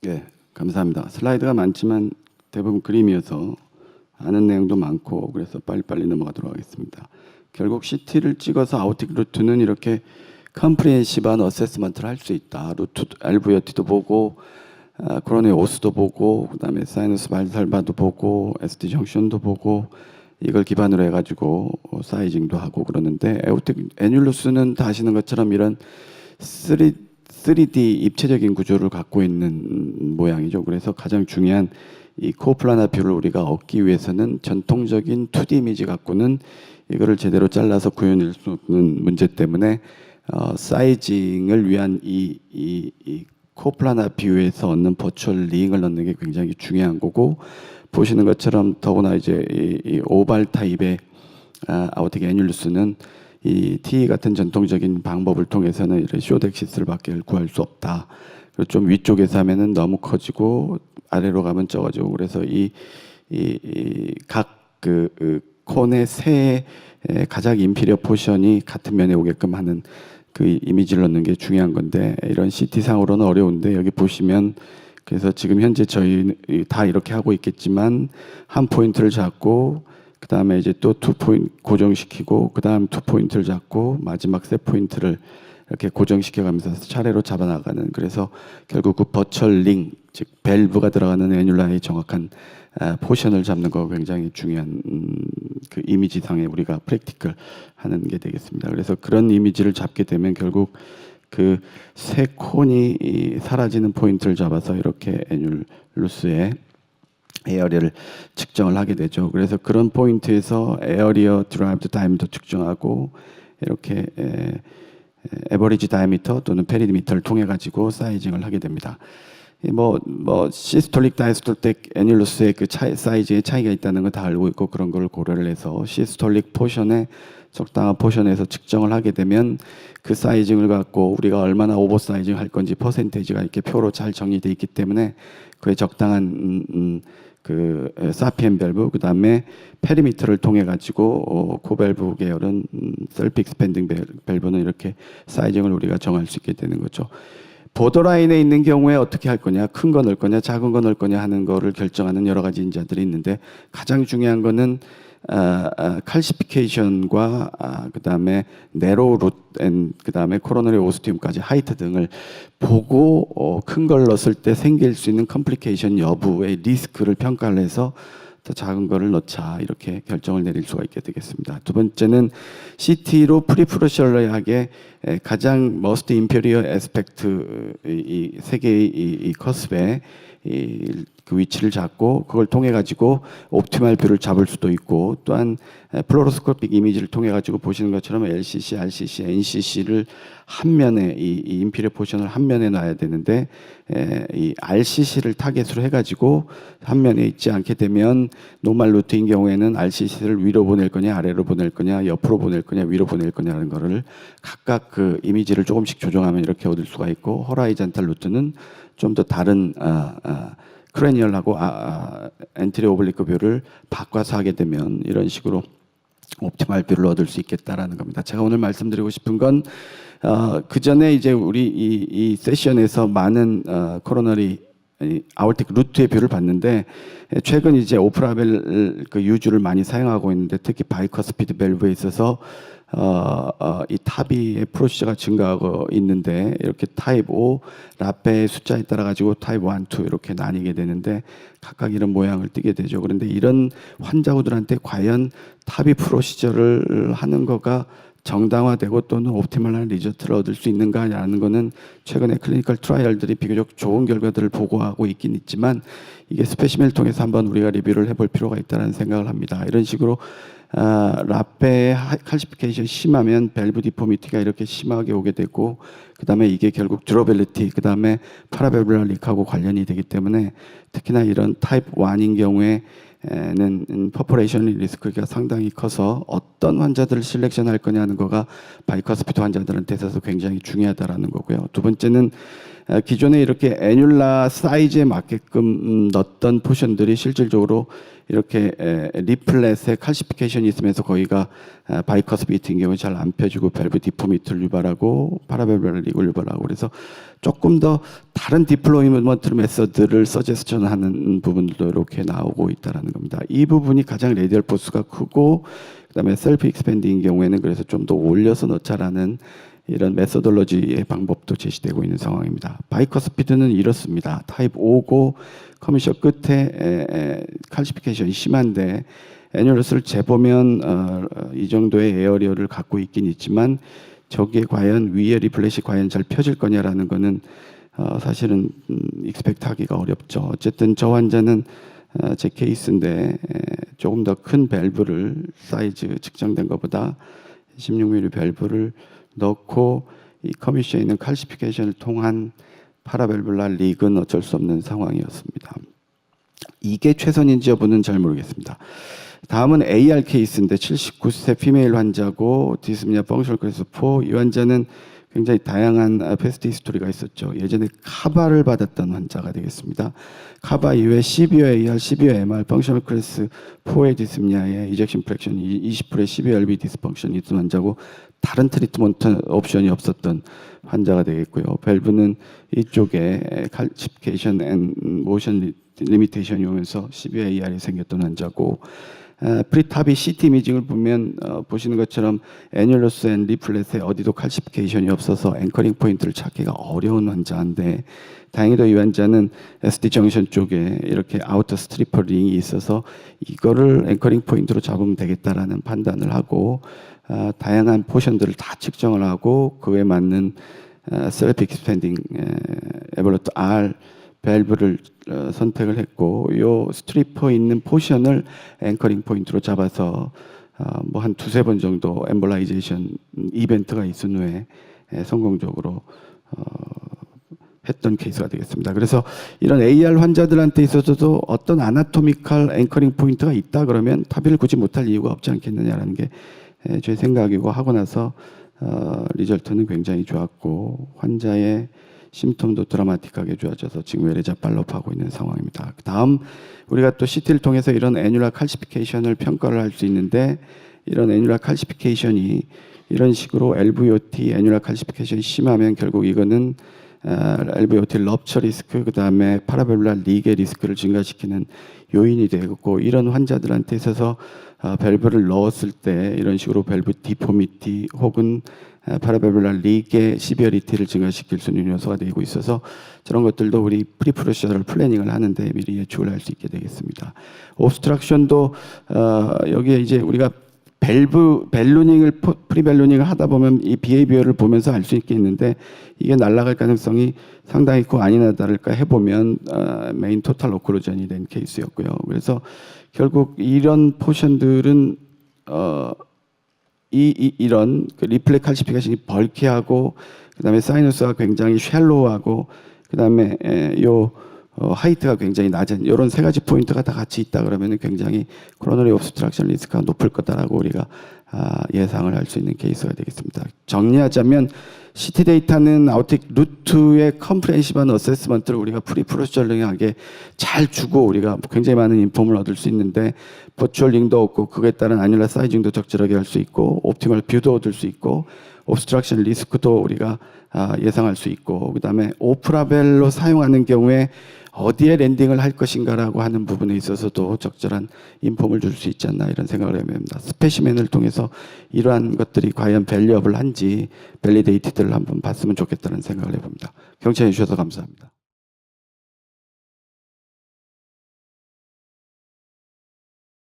네, 감사합니다. 슬라이드가 많지만 대부분 그림이어서 아는 내용도 많고 그래서 빨리빨리 넘어가도록 하겠습니다. 결국 CT를 찍어서 아우틱 루트는 이렇게 컴프리헨시브한 어세스먼트를 할 수 있다. 루트 LVOT도 보고 코로나의 오스도 보고 그다음에 사이너스 발살바도 보고 SD 정션도 보고 이걸 기반으로 해가지고 사이징도 하고 그러는데 에우틱 애뉴루스는 다 아시는 것처럼 이런 3D 입체적인 구조를 갖고 있는 모양이죠. 그래서 가장 중요한 이 코플라나 뷰를 우리가 얻기 위해서는 전통적인 2D 이미지 갖고는 이거를 제대로 잘라서 구현할 수 없는 문제 때문에 사이징을 위한 이 코플라나 뷰에서 얻는 버추얼 링을 넣는 게 굉장히 중요한 거고, 보시는 것처럼 더구나 이제 이 오발 타입의 아우틱 애뉴루스는 이 T 같은 전통적인 방법을 통해서는 이런 쇼덱시스를 밖에 구할 수 없다. 그리고 좀 위쪽에서 하면은 너무 커지고 아래로 가면 적어지고, 그래서 각 콘의 세 가장 인피리어 포션이 같은 면에 오게끔 하는 그 이미지를 넣는 게 중요한 건데, 이런 CT 상으로는 어려운데 여기 보시면, 그래서 지금 현재 저희 다 이렇게 하고 있겠지만 한 포인트를 잡고 그 다음에 이제 또 2포인트 고정시키고 그 다음 2포인트를 잡고 마지막 3포인트를 이렇게 고정시켜가면서 차례로 잡아나가는, 그래서 결국 그 버추얼 링, 즉 밸브가 들어가는 애뉴라의 정확한 포션을 잡는 거 굉장히 중요한 그 이미지상에 우리가 프랙티컬 하는 게 되겠습니다. 그래서 그런 이미지를 잡게 되면 결국 그 세 콘이 사라지는 포인트를 잡아서 이렇게 애뉴루스의 에어리어를 측정을 하게 되죠. 그래서 그런 포인트에서 에어리어 드라이브드 다이미터 측정하고 이렇게 에버리지 다이미터 또는 페리미터를 통해 가지고 사이징을 하게 됩니다. 시스톨릭 다이스톨릭 애뉴루스의 그 사이즈의 차이가 있다는 거 다 알고 있고, 그런 걸 고려를 해서 시스톨릭 포션에 적당한 포션에서 측정을 하게 되면 그 사이징을 갖고 우리가 얼마나 오버 사이징 할 건지 퍼센테이지가 이렇게 표로 잘 정리되어 있기 때문에 그에 적당한 그 사피엔 밸브, 그 다음에 페리미터를 통해 가지고 코밸브 계열은 셀프 익스펜딩 밸브는 이렇게 사이징을 우리가 정할 수 있게 되는 거죠. 보더라인에 있는 경우에 어떻게 할 거냐, 큰 거 넣을 거냐, 작은 거 넣을 거냐 하는 거를 결정하는 여러 가지 인자들이 있는데, 가장 중요한 거는 칼시피케이션과 그다음에 네로우 룻, 그다음에 코로너리 오스티움까지 하이트 등을 보고 큰 걸 넣었을 때 생길 수 있는 컴플리케이션 여부의 리스크를 평가를 해서 더 작은 거를 넣자, 이렇게 결정을 내릴 수가 있게 되겠습니다. 두 번째는 CT로 프리프로셜러하게 가장 머스트 인페리어 에스펙트 이 세 개의 이 커스베 그 위치를 잡고 그걸 통해 가지고 옵티멀 뷰를 잡을 수도 있고, 또한 플로로스코픽 이미지를 통해 가지고 보시는 것처럼 LCC, RCC, NCC를 한 면에 이 인피리어 포션을 한 면에 놔야 되는데, 이 RCC를 타겟으로 해 가지고 한 면에 있지 않게 되면 노멀 루트인 경우에는 RCC를 위로 보낼 거냐 아래로 보낼 거냐 옆으로 보낼 거냐 위로 보낼 거냐는 거를 각각 그 이미지를 조금씩 조정하면 이렇게 얻을 수가 있고, 호라이전탈 루트는 좀 더 다른 크레니얼하고 엔티리어 오블리크 뷰를 바꿔서 하게 되면 이런 식으로 옵티멀 뷰를 얻을 수 있겠다라는 겁니다. 제가 오늘 말씀드리고 싶은 건 그 전에 이제 우리 이 세션에서 많은 코로너리 아울틱 루트의 뷰를 봤는데, 최근 이제 오프라벨 그 유주를 많이 사용하고 있는데, 특히 바이커스피드 밸브에 있어서 이 탑이의 프로시저가 증가하고 있는데, 이렇게 타입 5 라페의 숫자에 따라 가지고 타입 1, 2 이렇게 나뉘게 되는데 각각 이런 모양을 띠게 되죠. 그런데 이런 환자분들한테 과연 탑이 프로시저를 하는 거가 정당화되고 또는 옵티멀한 리저트를 얻을 수 있는가라는 거는 최근에 클리니컬 트라이얼들이 비교적 좋은 결과들을 보고하고 있긴 있지만, 이게 스페시멘을 통해서 한번 우리가 리뷰를 해볼 필요가 있다는 생각을 합니다. 이런 식으로 라페의 칼시피케이션 심하면 밸브 디포미티가 이렇게 심하게 오게 되고, 그 다음에 이게 결국 듀러빌리티, 그 다음에 파라밸브럴 리크하고 관련이 되기 때문에 특히나 이런 타입 1인 경우에는 퍼포레이션 리스크가 상당히 커서 어떤 환자들을 실렉션 할 거냐 하는 거가 바이커스피드 환자들한테 있어서 굉장히 중요하다라는 거고요. 두 번째는 기존에 이렇게 애뉴라 사이즈에 맞게끔 넣었던 포션들이 실질적으로 이렇게 리플렛에 칼시피케이션이 있으면서 거기가 바이커스비트인 경우에 잘 안 펴지고 밸브 디포미트를 유발하고 파라밸브를 리그를 유발하고 그래서 조금 더 다른 디플로이먼트 메서드를 서제스천하는 부분들도 이렇게 나오고 있다는 겁니다. 이 부분이 가장 레디얼 포스가 크고 그다음에 셀프 익스펜딩인 경우에는 그래서 좀 더 올려서 넣자라는 이런 메소돌로지의 방법도 제시되고 있는 상황입니다. 바이커 스피드는 이렇습니다. 타입 5고 커미셔 끝에 칼시피케이션이 심한데 애뉴러스를 재보면 이 정도의 에어리어를 갖고 있긴 있지만 저게 과연 위에 리플렛이 과연 잘 펴질 거냐라는 거는 사실은 익스펙트하기가 어렵죠. 어쨌든 저 환자는 제 케이스인데 조금 더 큰 밸브를 사이즈 측정된 것보다 16mm 밸브를 넣고 이 커미셔에 있는 칼시피케이션을 통한 파라밸브라 리그는 어쩔 수 없는 상황이었습니다. 이게 최선인지 여부는 잘 모르겠습니다. 다음은 AR 케이스인데 79세 피메일 환자고 디스미아 펑셔널 클래스 4. 이 환자는 굉장히 다양한 패스트 히스토리가 있었죠. 예전에 카바를 받았던 환자가 되겠습니다. 카바 이후에 시비어 AR, 시비어 MR, 펑셔널 클래스 4의 디스미아에 이젝션 프랙션이 20%의 시비어 LV 디스펑션이 있던 환자고 다른 트리트먼트 옵션이 없었던 환자가 되겠고요. 밸브는 이쪽에 칼시피케이션 앤 모션 리미테이션이 오면서 시비어 AR이 생겼던 환자고 프리탑이 CT 이미징을 보면 보시는 것처럼 애뉴러스 앤 리플렛에 어디도 칼시피케이션이 없어서 앵커링 포인트를 찾기가 어려운 환자인데 다행히도 이 환자는 SD 정션 쪽에 이렇게 아우터 스트리퍼 링이 있어서 이거를 앵커링 포인트로 잡으면 되겠다라는 판단을 하고 다양한 포션들을 다 측정을 하고 그에 맞는 셀프 익스펜딩 에버로트 R 밸브를 선택을 했고 요 스트리퍼 있는 포션을 앵커링 포인트로 잡아서 뭐 한 두세 번 정도 엠볼라이제이션 이벤트가 있은 후에 성공적으로 했던 케이스가 되겠습니다. 그래서 이런 AR 환자들한테 있어서도 어떤 아나토미컬 앵커링 포인트가 있다 그러면 탑의를 굳이 못할 이유가 없지 않겠느냐라는 게 제 생각이고 하고 나서 리절트는 굉장히 좋았고 환자의 심통도 드라마틱하게 좋아져서 지금 외래자 팔로우하고 있는 상황입니다. 다음 우리가 또 CT를 통해서 이런 애뉴라 칼시피케이션을 평가를 할 수 있는데 이런 애뉴라 칼시피케이션이 이런 식으로 LVOT 애뉴라 칼시피케이션이 심하면 결국 이거는 LVOT 럽처 리스크 그다음에 파라밸브라 리게 리스크를 증가시키는 요인이 되고 이런 환자들한테 있어서 밸브를 넣었을 때 이런 식으로 밸브 디포미티 혹은 파라밸브라 리게 시비어리티를 증가시킬 수 있는 요소가 되고 있어서 저런 것들도 우리 프리프로시저럴 플래닝을 하는데 미리 예측을 할 수 있게 되겠습니다. 옵스트럭션도 여기에 이제 우리가 밸루닝을 프리밸루닝을 하다 보면 이 비헤이비어를 보면서 알 수 있겠는데 이게 날아갈 가능성이 상당히 있고 아니나 다를까 해보면 메인 토탈 오클루전이 된 케이스였고요. 그래서 결국 이런 포션들은 이런 그 리플렛 칼시피케이션이 벌키하고 그다음에 사이너스가 굉장히 샬로우하고 그다음에 요 하이트가 굉장히 낮은 이런 세 가지 포인트가 다 같이 있다 그러면 굉장히 코로너리 옵스트럭션 리스크가 높을 거다라고 우리가 예상을 할 수 있는 케이스가 되겠습니다. 정리하자면 CT 데이터는 아우틱 루트의 컴프레hen시브한 어세스먼트를 우리가 프리프로시저링하게 잘 주고 우리가 굉장히 많은 인폼을 얻을 수 있는데 버추얼 링도 없고 그에 따른 아뉴라 사이징도 적절하게 할 수 있고 옵티멀 뷰도 얻을 수 있고 옵스트럭션 리스크도 우리가 예상할 수 있고 그다음에 오프라벨로 사용하는 경우에 어디에 랜딩을 할 것인가라고 하는 부분에 있어서도 적절한 인폼을 줄 수 있지 않나 이런 생각을 해봅니다. 스페시맨을 통해서 이러한 것들이 과연 밸리어블한지 밸리데이티드를 한번 봤으면 좋겠다는 생각을 해봅니다. 경청해 주셔서 감사합니다.